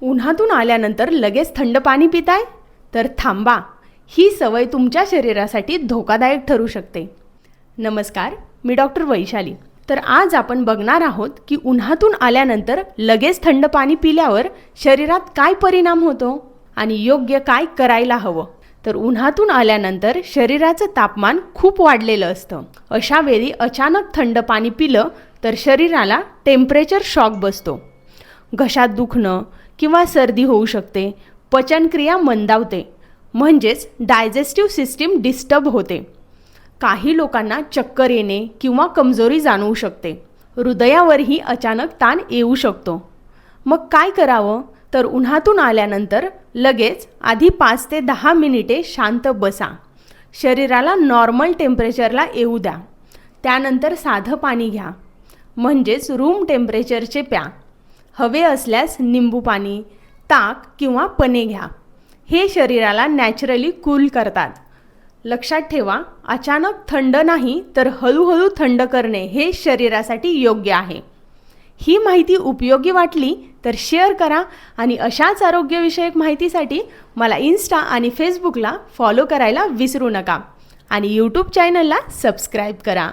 उन्हातून आल्यानंतर लगेच थंड पाणी पिताय? तर थांबा, ही सवय तुमच्या शरीरासाठी धोकादायक ठरू शकते. नमस्कार, मी डॉक्टर वैशाली. तर आज आपण बघणार आहोत की उन्हातून आल्यानंतर लगेच थंड पाणी पिल्यावर शरीरात काय परिणाम होतो आणि योग्य काय करायला हवं. तर उन्हातून आल्यानंतर शरीराचं तापमान खूप वाढलेलं असतं. अशा वेळी अचानक थंड पाणी पिलं तर शरीराला टेम्परेचर शॉक बसतो. घशात दुखणं किंवा सर्दी होऊ शकते. पचनक्रिया मंदावते, म्हणजेच डायजेस्टिव्ह सिस्टीम डिस्टर्ब होते. काही लोकांना चक्कर येणे किंवा कमजोरी जाणवू शकते. हृदयावरही अचानक ताण येऊ शकतो. मग काय करावं? तर उन्हातून आल्यानंतर लगेच आधी 5 ते 10 मिनिटे शांत बसा. शरीराला नॉर्मल टेम्परेचरला येऊ द्या. त्यानंतर साधं पाणी घ्या, म्हणजेच रूम टेम्परेचरचे प्या. हवे असल्यास निंबू पाणी, ताक किंवा पने घ्या. हे शरीराला नॅचरली कूल करतात. लक्षात ठेवा, अचानक थंड नाही तर हळूहळू थंड करणे हे शरीरासाठी योग्य आहे. ही माहिती उपयोगी वाटली तर शेअर करा आणि अशाच आरोग्यविषयक माहितीसाठी मला इन्स्टा आणि फेसबुकला फॉलो करायला विसरू नका आणि यूट्यूब चॅनलला सबस्क्राईब करा.